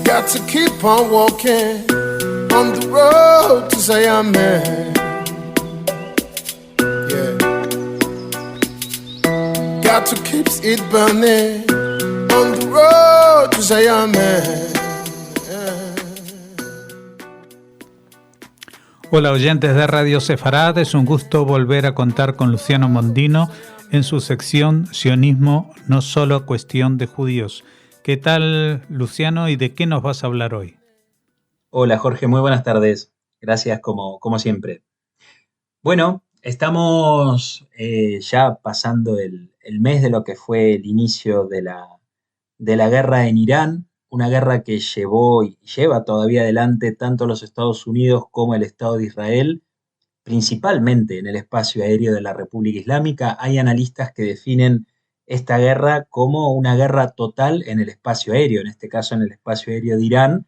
Got to keep on walking on the road to Zion, man. Yeah. Got to keep it burning on the road to Zion, man. Hola oyentes de Radio Sefarad, es un gusto volver a contar con Luciano Mondino en su sección Sionismo, no solo cuestión de judíos. ¿Qué tal, Luciano, y de qué nos vas a hablar hoy? Hola Jorge, muy buenas tardes. Gracias como siempre. Bueno, estamos ya pasando el mes de lo que fue el inicio de la guerra en Irán, una guerra que llevó y lleva todavía adelante tanto los Estados Unidos como el Estado de Israel, principalmente en el espacio aéreo de la República Islámica. Hay analistas que definen esta guerra como una guerra total en el espacio aéreo, en este caso en el espacio aéreo de Irán,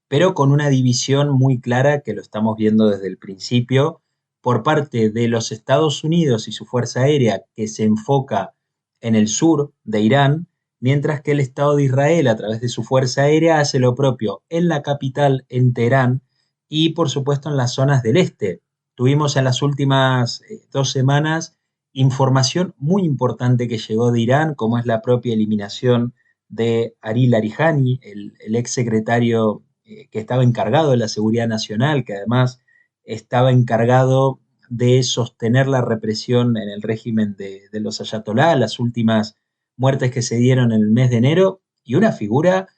pero con una división muy clara que lo estamos viendo desde el principio por parte de los Estados Unidos y su Fuerza Aérea, que se enfoca en el sur de Irán, mientras que el Estado de Israel, a través de su Fuerza Aérea, hace lo propio en la capital, en Teherán, y por supuesto en las zonas del este. Tuvimos en las últimas 2 semanas información muy importante que llegó de Irán, como es la propia eliminación de Ari Larijani, el ex secretario que estaba encargado de la seguridad nacional, que además estaba encargado de sostener la represión en el régimen de los ayatolá, las últimas muertes que se dieron en el mes de enero, y una figura,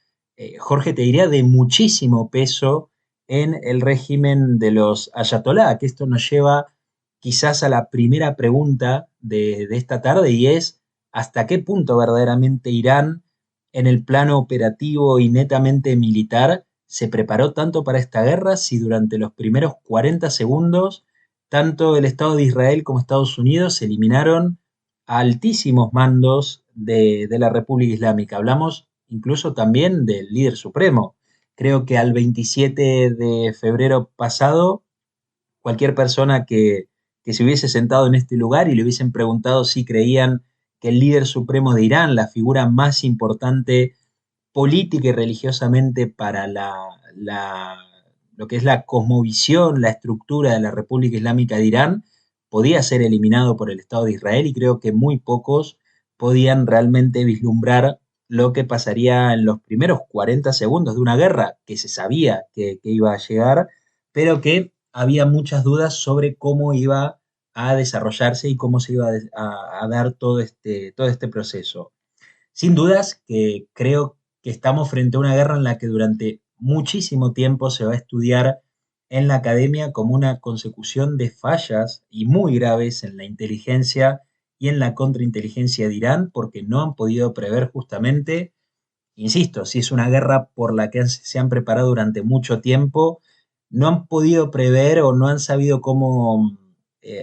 Jorge, te diría, de muchísimo peso en el régimen de los ayatolá, que esto nos lleva quizás a la primera pregunta de esta tarde, y es ¿hasta qué punto verdaderamente Irán, en el plano operativo y netamente militar, se preparó tanto para esta guerra si durante los primeros 40 segundos tanto el Estado de Israel como Estados Unidos eliminaron a altísimos mandos de la República Islámica? Hablamos incluso también del líder supremo. Creo que al 27 de febrero pasado, cualquier persona que se hubiese sentado en este lugar y le hubiesen preguntado si creían que el líder supremo de Irán, la figura más importante política y religiosamente para lo que es la cosmovisión, la estructura de la República Islámica de Irán, podía ser eliminado por el Estado de Israel, y creo que muy pocos podían realmente vislumbrar lo que pasaría en los primeros 40 segundos de una guerra que se sabía que iba a llegar, pero que había muchas dudas sobre cómo iba a desarrollarse y cómo se iba a dar todo este proceso. Sin dudas que creo que estamos frente a una guerra en la que durante muchísimo tiempo se va a estudiar en la academia como una consecución de fallas y muy graves en la inteligencia y en la contrainteligencia de Irán, porque no han podido prever justamente, insisto, si es una guerra por la que se han preparado durante mucho tiempo, no han podido prever o no han sabido cómo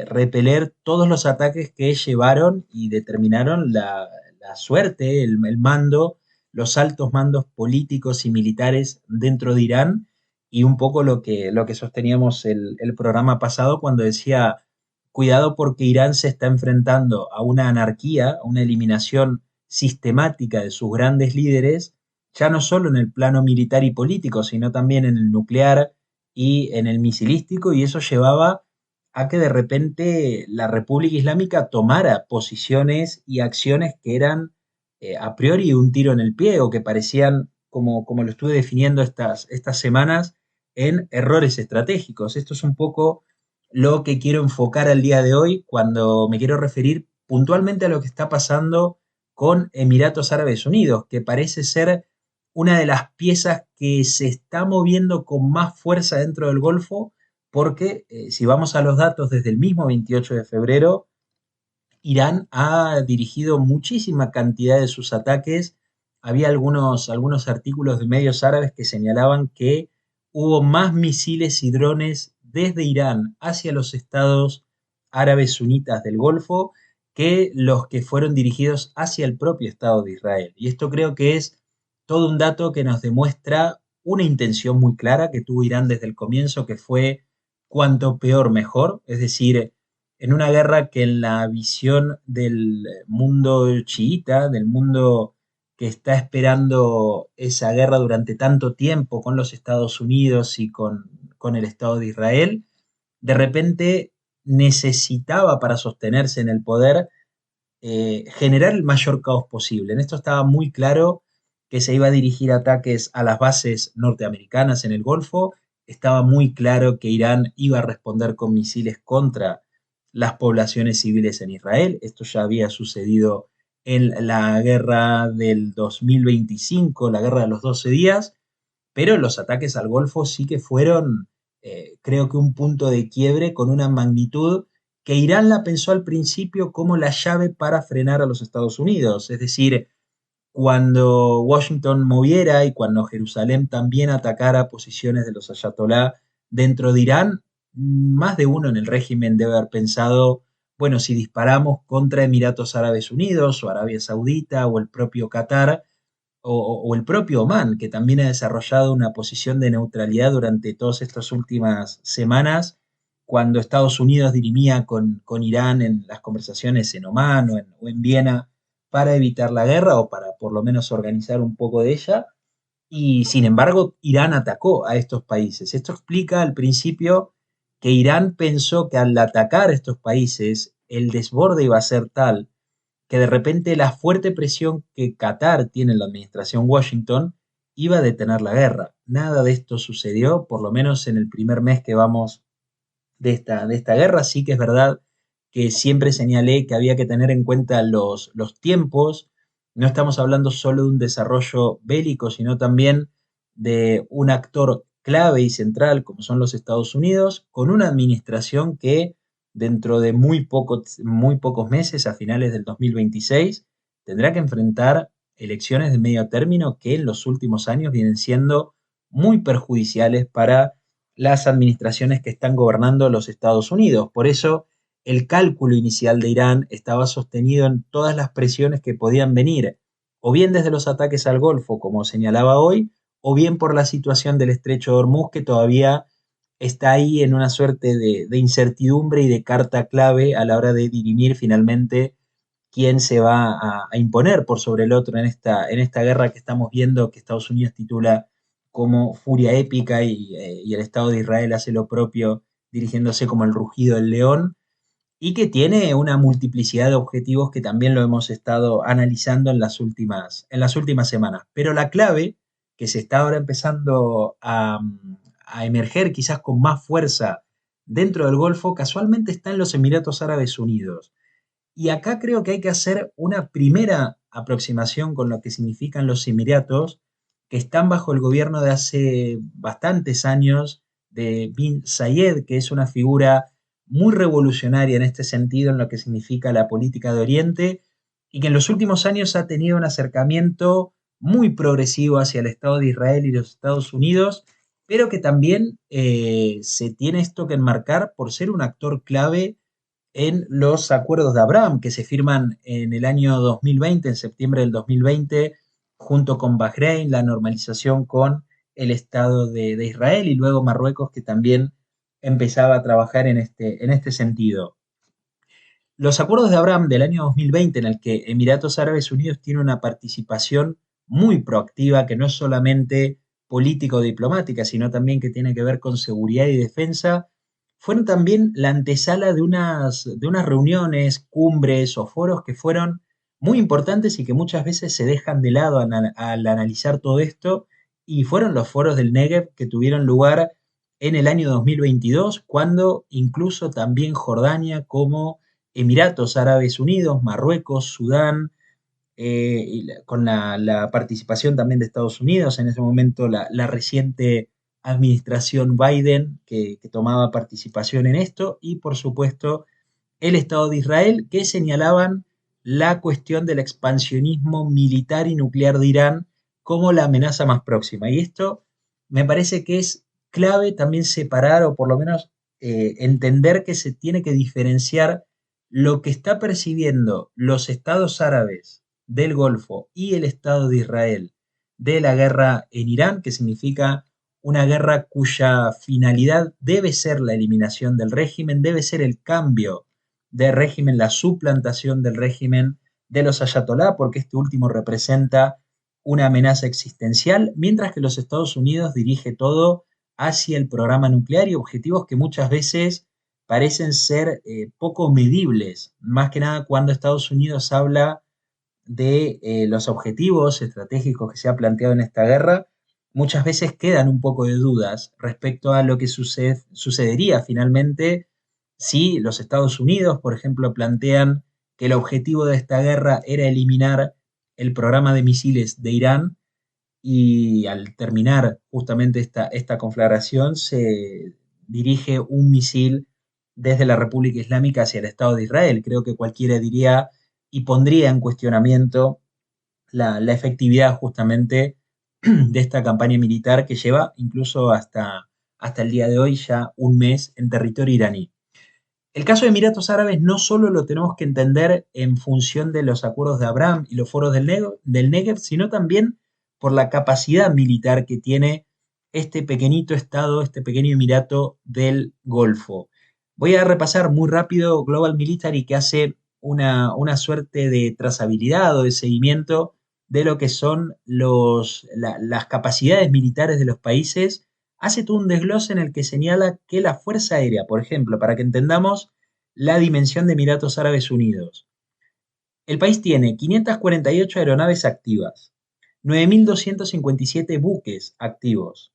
repeler todos los ataques que llevaron y determinaron la suerte, el mando, los altos mandos políticos y militares dentro de Irán, y un poco lo que sosteníamos el programa pasado cuando decía, cuidado porque Irán se está enfrentando a una anarquía, a una eliminación sistemática de sus grandes líderes, ya no solo en el plano militar y político, sino también en el nuclear y en el misilístico, y eso llevaba a que de repente la República Islámica tomara posiciones y acciones que eran a priori un tiro en el pie, o que parecían, como lo estuve definiendo estas semanas, en errores estratégicos. Esto es un poco lo que quiero enfocar al día de hoy cuando me quiero referir puntualmente a lo que está pasando con Emiratos Árabes Unidos, que parece ser una de las piezas que se está moviendo con más fuerza dentro del Golfo, porque si vamos a los datos desde el mismo 28 de febrero, Irán ha dirigido muchísima cantidad de sus ataques. Había algunos artículos de medios árabes que señalaban que hubo más misiles y drones desde Irán hacia los estados árabes sunitas del Golfo que los que fueron dirigidos hacia el propio Estado de Israel. Y esto creo que es todo un dato que nos demuestra una intención muy clara que tuvo Irán desde el comienzo, que fue cuanto peor mejor, es decir, en una guerra que en la visión del mundo chiita, del mundo que está esperando esa guerra durante tanto tiempo con los Estados Unidos y con el Estado de Israel, de repente necesitaba para sostenerse en el poder generar el mayor caos posible. En esto estaba muy claro que se iba a dirigir ataques a las bases norteamericanas en el Golfo, estaba muy claro que Irán iba a responder con misiles contra las poblaciones civiles en Israel. Esto ya había sucedido en la guerra del 2025, la guerra de los 12 días, pero los ataques al Golfo sí que fueron, creo que un punto de quiebre con una magnitud que Irán la pensó al principio como la llave para frenar a los Estados Unidos. Es decir, cuando Washington moviera y cuando Jerusalén también atacara posiciones de los ayatolá dentro de Irán, más de uno en el régimen debe haber pensado, bueno, si disparamos contra Emiratos Árabes Unidos o Arabia Saudita o el propio Qatar, o el propio Omán, que también ha desarrollado una posición de neutralidad durante todas estas últimas semanas, cuando Estados Unidos dirimía con Irán en las conversaciones en Omán o en Viena para evitar la guerra o para por lo menos organizar un poco de ella. Y sin embargo, Irán atacó a estos países. Esto explica al principio que Irán pensó que al atacar a estos países, el desborde iba a ser tal que de repente la fuerte presión que Qatar tiene en la administración Washington iba a detener la guerra. Nada de esto sucedió, por lo menos en el primer mes que vamos de esta guerra. Sí que es verdad que siempre señalé que había que tener en cuenta los tiempos. No estamos hablando solo de un desarrollo bélico, sino también de un actor clave y central como son los Estados Unidos, con una administración que dentro de muy pocos meses, a finales del 2026, tendrá que enfrentar elecciones de medio término que en los últimos años vienen siendo muy perjudiciales para las administraciones que están gobernando los Estados Unidos. Por eso, el cálculo inicial de Irán estaba sostenido en todas las presiones que podían venir, o bien desde los ataques al Golfo, como señalaba hoy, o bien por la situación del estrecho de Hormuz, que todavía está ahí en una suerte de incertidumbre y de carta clave a la hora de dirimir finalmente quién se va a imponer por sobre el otro en esta guerra que estamos viendo, que Estados Unidos titula como Furia Épica y el Estado de Israel hace lo propio, dirigiéndose como el rugido del león, y que tiene una multiplicidad de objetivos que también lo hemos estado analizando en las últimas semanas. Pero la clave que se está ahora empezando a emerger quizás con más fuerza dentro del Golfo, casualmente está en los Emiratos Árabes Unidos. Y acá creo que hay que hacer una primera aproximación con lo que significan los Emiratos, que están bajo el gobierno de hace bastantes años de Bin Zayed, que es una figura muy revolucionaria en este sentido, en lo que significa la política de Oriente, y que en los últimos años ha tenido un acercamiento muy progresivo hacia el Estado de Israel y los Estados Unidos, pero que también se tiene esto que enmarcar por ser un actor clave en los acuerdos de Abraham que se firman en el año 2020, en septiembre del 2020, junto con Bahrein, la normalización con el Estado de Israel y luego Marruecos, que también empezaba a trabajar en este sentido. Los acuerdos de Abraham del año 2020, en el que Emiratos Árabes Unidos tiene una participación muy proactiva, que no es solamente político-diplomática, sino también que tiene que ver con seguridad y defensa, fueron también la antesala de unas reuniones, cumbres o foros que fueron muy importantes y que muchas veces se dejan de lado al analizar todo esto, y fueron los foros del Negev que tuvieron lugar en el año 2022, cuando incluso también Jordania como Emiratos Árabes Unidos, Marruecos, Sudán, con la participación también de Estados Unidos, en ese momento la reciente administración Biden que tomaba participación en esto, y por supuesto el Estado de Israel, que señalaban la cuestión del expansionismo militar y nuclear de Irán como la amenaza más próxima. Y esto me parece que es clave también separar, o por lo menos entender que se tiene que diferenciar lo que está percibiendo los estados árabes del Golfo y el Estado de Israel de la guerra en Irán, que significa una guerra cuya finalidad debe ser la eliminación del régimen, debe ser el cambio de régimen, la suplantación del régimen de los ayatolá, porque este último representa una amenaza existencial, mientras que los Estados Unidos dirige todo hacia el programa nuclear y objetivos que muchas veces parecen ser poco medibles, más que nada cuando Estados Unidos habla de los objetivos estratégicos que se ha planteado en esta guerra, muchas veces quedan un poco de dudas respecto a lo que sucedería finalmente si los Estados Unidos, por ejemplo, plantean que el objetivo de esta guerra era eliminar el programa de misiles de Irán y al terminar justamente esta conflagración se dirige un misil desde la República Islámica hacia el Estado de Israel. Creo que cualquiera diría y pondría en cuestionamiento la efectividad justamente de esta campaña militar que lleva incluso hasta el día de hoy ya un mes en territorio iraní. El caso de Emiratos Árabes no solo lo tenemos que entender en función de los acuerdos de Abraham y los foros del Negev, sino también por la capacidad militar que tiene este pequeñito estado, este pequeño emirato del Golfo. Voy a repasar muy rápido Global Military, que hace una suerte de trazabilidad o de seguimiento de lo que son las capacidades militares de los países. Hace todo un desglose en el que señala que la Fuerza Aérea, por ejemplo, para que entendamos la dimensión de Emiratos Árabes Unidos, el país tiene 548 aeronaves activas, 9.257 buques activos.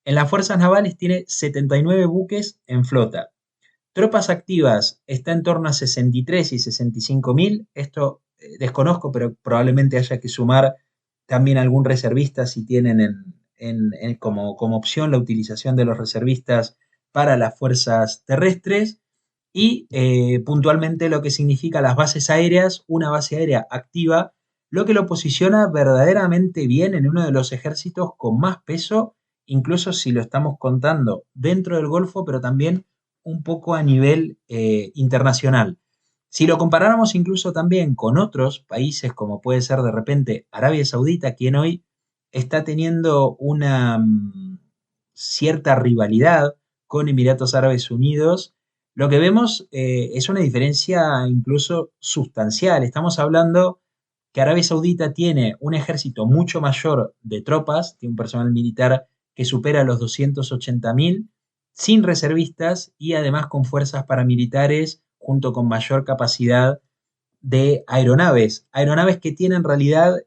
En las fuerzas navales tiene 79 buques en flota. Tropas activas está en torno a 63 y 65.000. Esto desconozco, pero probablemente haya que sumar también algún reservista si tienen como opción la utilización de los reservistas para las fuerzas terrestres. Y puntualmente lo que significa las bases aéreas, una base aérea activa, lo que lo posiciona verdaderamente bien en uno de los ejércitos con más peso, incluso si lo estamos contando dentro del Golfo, pero también un poco a nivel internacional. Si lo comparáramos incluso también con otros países, como puede ser de repente Arabia Saudita, quien hoy está teniendo una cierta rivalidad con Emiratos Árabes Unidos, lo que vemos es una diferencia incluso sustancial. Estamos hablando que Arabia Saudita tiene un ejército mucho mayor de tropas, tiene un personal militar que supera los 280.000, sin reservistas y además con fuerzas paramilitares junto con mayor capacidad de aeronaves. Aeronaves que tienen en realidad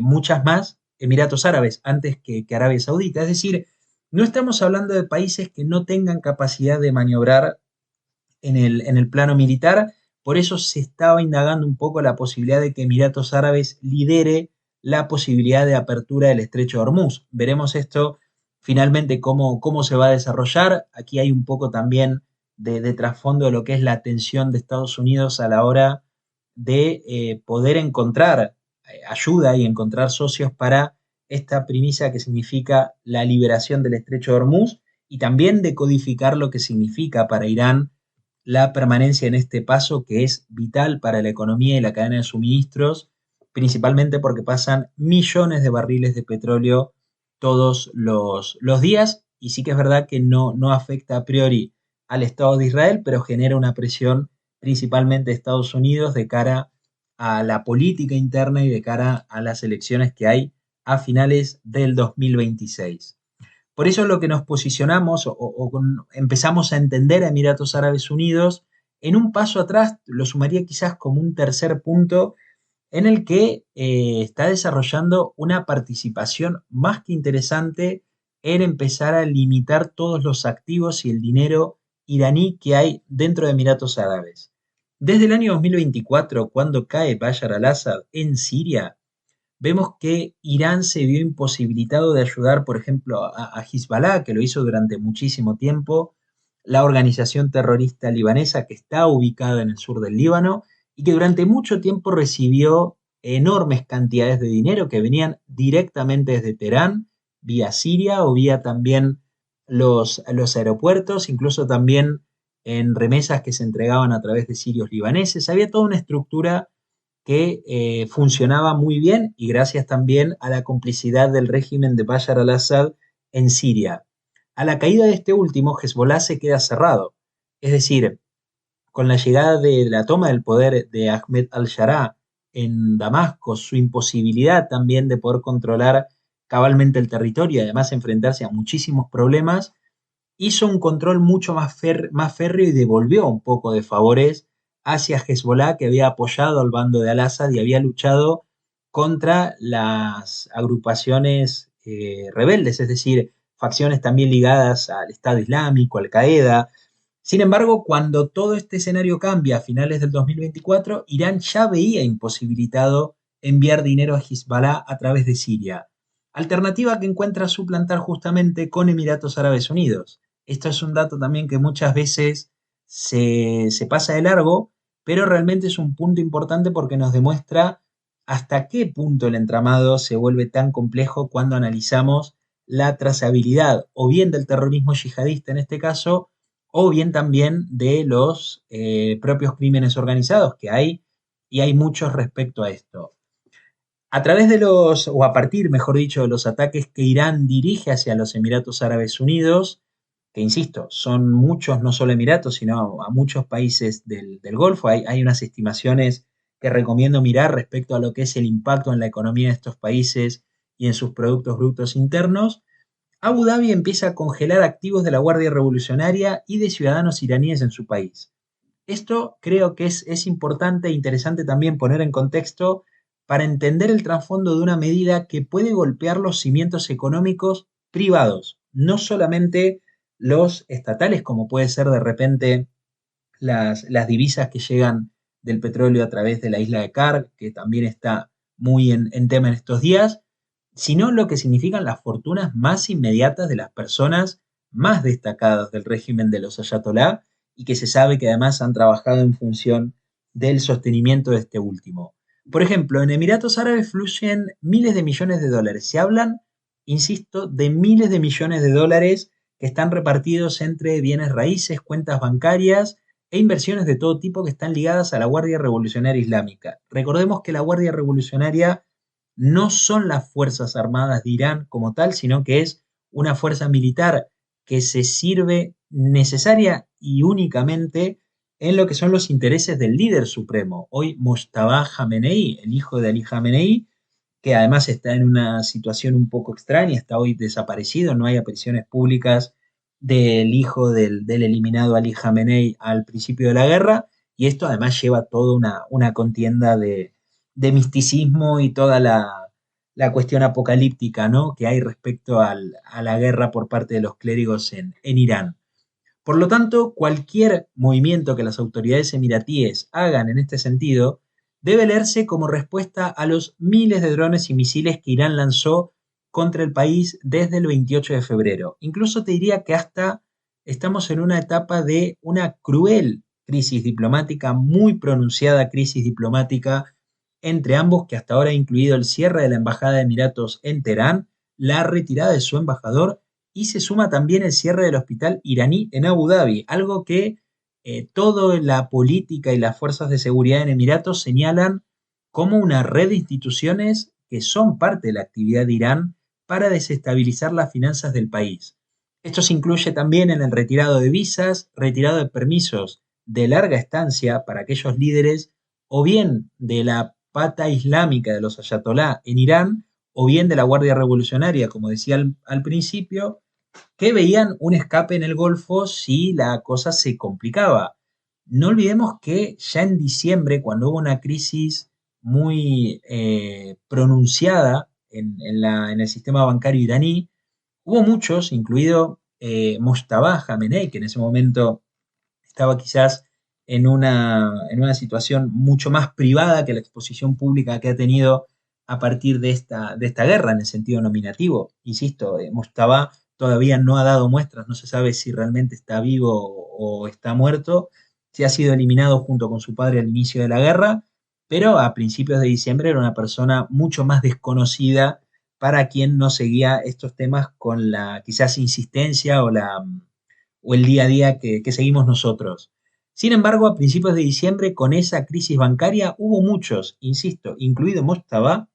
muchas más Emiratos Árabes antes que Arabia Saudita. Es decir, no estamos hablando de países que no tengan capacidad de maniobrar en el plano militar. Por eso se estaba indagando un poco la posibilidad de que Emiratos Árabes lidere la posibilidad de apertura del estrecho de Hormuz. Veremos esto finalmente cómo se va a desarrollar. Aquí hay un poco también de trasfondo de lo que es la atención de Estados Unidos a la hora de poder encontrar ayuda y encontrar socios para esta premisa que significa la liberación del estrecho de Hormuz y también de codificar lo que significa para Irán la permanencia en este paso que es vital para la economía y la cadena de suministros, principalmente porque pasan millones de barriles de petróleo todos los días, y sí que es verdad que no afecta a priori al Estado de Israel, pero genera una presión principalmente de Estados Unidos de cara a la política interna y de cara a las elecciones que hay a finales del 2026. Por eso lo que nos posicionamos empezamos a entender a Emiratos Árabes Unidos en un paso atrás, lo sumaría quizás como un tercer punto, en el que está desarrollando una participación más que interesante en empezar a limitar todos los activos y el dinero iraní que hay dentro de Emiratos Árabes. Desde el año 2024, cuando cae Bashar al-Assad en Siria, vemos que Irán se vio imposibilitado de ayudar, por ejemplo, a Hezbollah, que lo hizo durante muchísimo tiempo, la organización terrorista libanesa que está ubicada en el sur del Líbano y que durante mucho tiempo recibió enormes cantidades de dinero que venían directamente desde Teherán, vía Siria o vía también los aeropuertos, incluso también en remesas que se entregaban a través de sirios libaneses. Había toda una estructura que funcionaba muy bien y gracias también a la complicidad del régimen de Bashar al-Assad en Siria. A la caída de este último, Hezbollah se queda cerrado. Es decir, con la llegada de la toma del poder de Ahmed al-Sharaa en Damasco, su imposibilidad también de poder controlar cabalmente el territorio y además enfrentarse a muchísimos problemas, hizo un control mucho más férreo y devolvió un poco de favores hacia Hezbollah, que había apoyado al bando de Al-Assad y había luchado contra las agrupaciones rebeldes, es decir, facciones también ligadas al Estado Islámico, Al-Qaeda. Sin embargo, cuando todo este escenario cambia a finales del 2024, Irán ya veía imposibilitado enviar dinero a Hezbollah a través de Siria, alternativa que encuentra suplantar justamente con Emiratos Árabes Unidos. Esto es un dato también que muchas veces se pasa de largo, pero realmente es un punto importante porque nos demuestra hasta qué punto el entramado se vuelve tan complejo cuando analizamos la trazabilidad o bien del terrorismo yihadista en este caso, o bien también de los propios crímenes organizados que hay, y hay muchos respecto a esto. A través de o a partir, mejor dicho, de los ataques que Irán dirige hacia los Emiratos Árabes Unidos, que insisto, son muchos, no solo Emiratos, sino a muchos países del Golfo. Hay unas estimaciones que recomiendo mirar respecto a lo que es el impacto en la economía de estos países y en sus productos brutos internos. Abu Dhabi empieza a congelar activos de la Guardia Revolucionaria y de ciudadanos iraníes en su país. Esto creo que es importante e interesante también poner en contexto para entender el trasfondo de una medida que puede golpear los cimientos económicos privados, no solamente los estatales, como puede ser de repente las divisas que llegan del petróleo a través de la isla de Kar, que también está muy en tema en estos días, sino lo que significan las fortunas más inmediatas de las personas más destacadas del régimen de los ayatolá y que se sabe que además han trabajado en función del sostenimiento de este último. Por ejemplo, en Emiratos Árabes fluyen miles de millones de dólares. Se hablan, insisto, de miles de millones de dólares que están repartidos entre bienes raíces, cuentas bancarias e inversiones de todo tipo que están ligadas a la Guardia Revolucionaria Islámica. Recordemos que la Guardia Revolucionaria no son las Fuerzas Armadas de Irán como tal, sino que es una fuerza militar que se sirve necesaria y únicamente en lo que son los intereses del líder supremo, hoy Mojtaba Khamenei, el hijo de Ali Khamenei, que además está en una situación un poco extraña, está hoy desaparecido, no hay apariciones públicas del hijo del eliminado Ali Khamenei al principio de la guerra, y esto además lleva toda una contienda de misticismo y toda la cuestión apocalíptica, ¿no?, que hay respecto a la guerra por parte de los clérigos en Irán. Por lo tanto, cualquier movimiento que las autoridades emiratíes hagan en este sentido debe leerse como respuesta a los miles de drones y misiles que Irán lanzó contra el país desde el 28 de febrero. Incluso te diría que hasta estamos en una etapa de una cruel crisis diplomática, muy pronunciada crisis diplomática entre ambos, que hasta ahora ha incluido el cierre de la Embajada de Emiratos en Teherán, la retirada de su embajador y se suma también el cierre del hospital iraní en Abu Dhabi, algo que toda la política y las fuerzas de seguridad en Emiratos señalan como una red de instituciones que son parte de la actividad de Irán para desestabilizar las finanzas del país. Esto se incluye también en el retirado de visas, retirado de permisos de larga estancia para aquellos líderes o bien de la pata islámica de los ayatolá en Irán o bien de la Guardia Revolucionaria, como decía al principio, que veían un escape en el Golfo si la cosa se complicaba. No olvidemos que ya en diciembre, cuando hubo una crisis muy pronunciada en el sistema bancario iraní, hubo muchos, incluido Mojtaba Khamenei, que en ese momento estaba quizás en una situación mucho más privada que la exposición pública que ha tenido a partir de esta guerra en el sentido nominativo. Insisto, Mojtaba todavía no ha dado muestras, no se sabe si realmente está vivo o está muerto, si ha sido eliminado junto con su padre al inicio de la guerra, pero a principios de diciembre era una persona mucho más desconocida para quien no seguía estos temas con la quizás insistencia o el día a día que seguimos nosotros. Sin embargo, a principios de diciembre, con esa crisis bancaria, hubo muchos, insisto, incluido Mojtaba,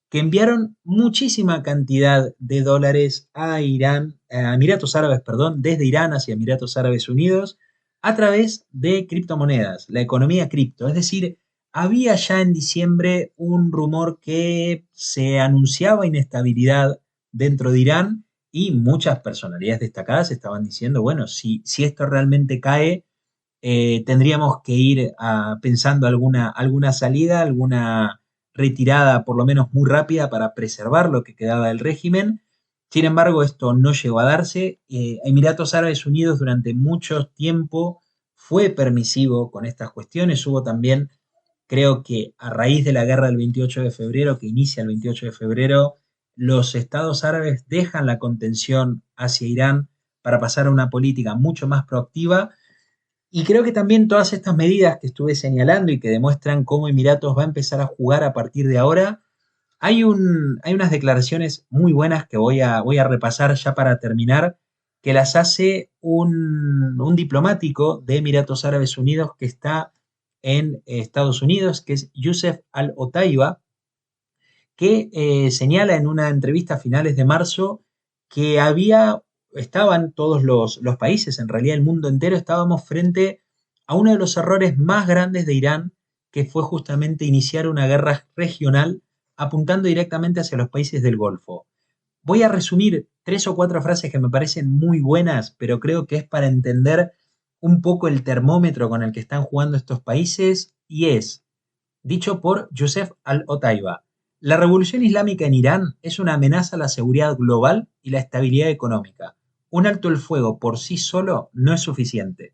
que enviaron muchísima cantidad de dólares a Irán, a Emiratos Árabes, perdón, desde Irán hacia Emiratos Árabes Unidos, a través de criptomonedas, la economía cripto, es decir, había ya en diciembre un rumor que se anunciaba inestabilidad dentro de Irán y muchas personalidades destacadas estaban diciendo, bueno, si esto realmente cae, tendríamos que ir pensando alguna salida, alguna retirada por lo menos muy rápida para preservar lo que quedaba del régimen. Sin embargo, esto no llegó a darse. Emiratos Árabes Unidos durante mucho tiempo fue permisivo con estas cuestiones. Hubo también, creo que a raíz de la guerra del 28 de febrero, que inicia el 28 de febrero, los estados árabes dejan la contención hacia Irán para pasar a una política mucho más proactiva y creo que también todas estas medidas que estuve señalando y que demuestran cómo Emiratos va a empezar a jugar a partir de ahora, hay unas declaraciones muy buenas que voy a repasar ya para terminar, que las hace un diplomático de Emiratos Árabes Unidos que está en Estados Unidos, que es Youssef Al-Otaiba, que señala en una entrevista a finales de marzo que estaban todos los países, en realidad el mundo entero, estábamos frente a uno de los errores más grandes de Irán, que fue justamente iniciar una guerra regional apuntando directamente hacia los países del Golfo. Voy a resumir 3 o 4 frases que me parecen muy buenas, pero creo que es para entender un poco el termómetro con el que están jugando estos países, y es, dicho por Youssef Al-Otaiba: la revolución islámica en Irán es una amenaza a la seguridad global y la estabilidad económica. Un alto el fuego por sí solo no es suficiente.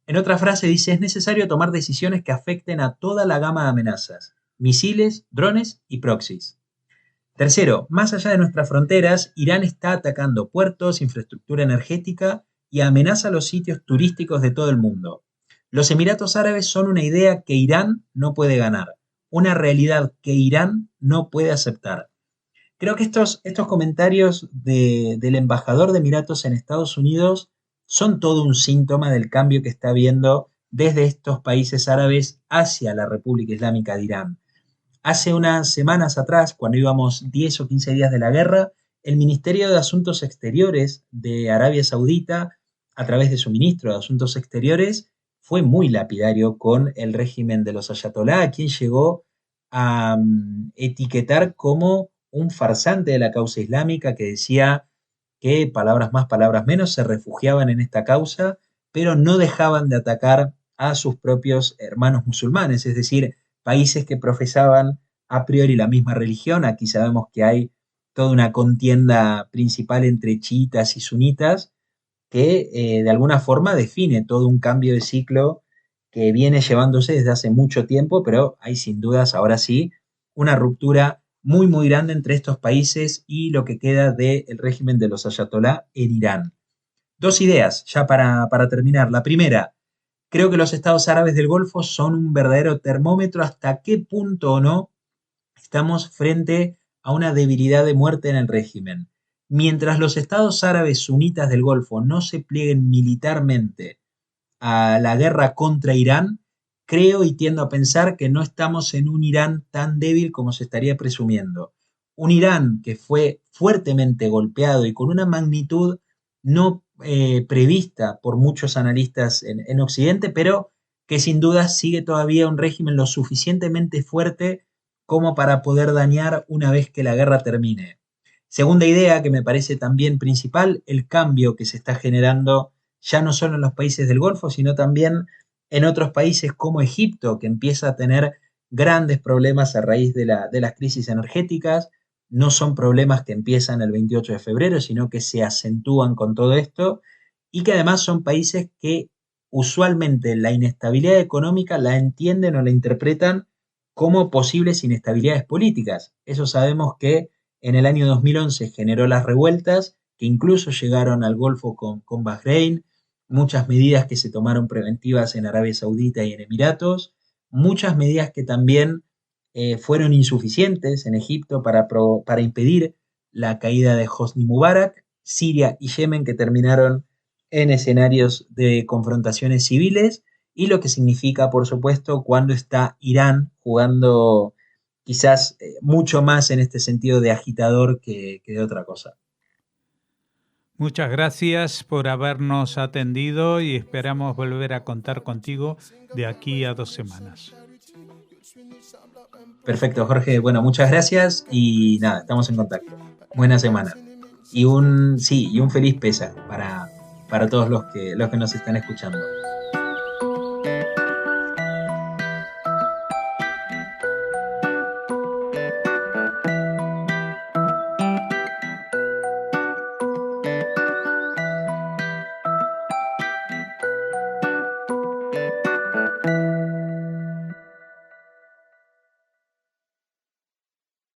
En otra frase dice, es necesario tomar decisiones que afecten a toda la gama de amenazas: misiles, drones y proxies. Tercero, más allá de nuestras fronteras, Irán está atacando puertos, infraestructura energética y amenaza los sitios turísticos de todo el mundo. Los Emiratos Árabes son una idea que Irán no puede ganar, una realidad que Irán no puede aceptar. Creo que estos comentarios del embajador de Emiratos en Estados Unidos son todo un síntoma del cambio que está habiendo desde estos países árabes hacia la República Islámica de Irán. Hace unas semanas atrás, cuando íbamos 10 o 15 días de la guerra, el Ministerio de Asuntos Exteriores de Arabia Saudita, a través de su ministro de Asuntos Exteriores, fue muy lapidario con el régimen de los ayatolá, a quien llegó a etiquetar como un farsante de la causa islámica que decía que, palabras más, palabras menos, se refugiaban en esta causa, pero no dejaban de atacar a sus propios hermanos musulmanes, es decir, países que profesaban a priori la misma religión. Aquí sabemos que hay toda una contienda principal entre chiitas y sunitas que de alguna forma define todo un cambio de ciclo que viene llevándose desde hace mucho tiempo, pero hay sin dudas ahora sí una ruptura muy muy grande entre estos países y lo que queda del régimen de los ayatolá en Irán. 2 ideas ya para terminar. La primera, creo que los estados árabes del Golfo son un verdadero termómetro hasta qué punto o no estamos frente a una debilidad de muerte en el régimen. Mientras los estados árabes sunitas del Golfo no se plieguen militarmente a la guerra contra Irán, creo y tiendo a pensar que no estamos en un Irán tan débil como se estaría presumiendo. Un Irán que fue fuertemente golpeado y con una magnitud no prevista por muchos analistas en Occidente, pero que sin duda sigue todavía un régimen lo suficientemente fuerte como para poder dañar una vez que la guerra termine. Segunda idea que me parece también principal, el cambio que se está generando ya no solo en los países del Golfo, sino también en otros países como Egipto, que empieza a tener grandes problemas a raíz de las crisis energéticas. No son problemas que empiezan el 28 de febrero, sino que se acentúan con todo esto y que además son países que usualmente la inestabilidad económica la entienden o la interpretan como posibles inestabilidades políticas. Eso sabemos que en el año 2011 generó las revueltas que incluso llegaron al Golfo con Bahrein, muchas medidas que se tomaron preventivas en Arabia Saudita y en Emiratos, muchas medidas que también fueron insuficientes en Egipto para impedir la caída de Hosni Mubarak, Siria y Yemen, que terminaron en escenarios de confrontaciones civiles, y lo que significa, por supuesto, cuando está Irán jugando quizás mucho más en este sentido de agitador que de otra cosa. Muchas gracias por habernos atendido y esperamos volver a contar contigo de aquí a 2 semanas. Perfecto, Jorge. Bueno, muchas gracias y nada, estamos en contacto. Buena semana. Y un feliz Pesaj para todos los que nos están escuchando.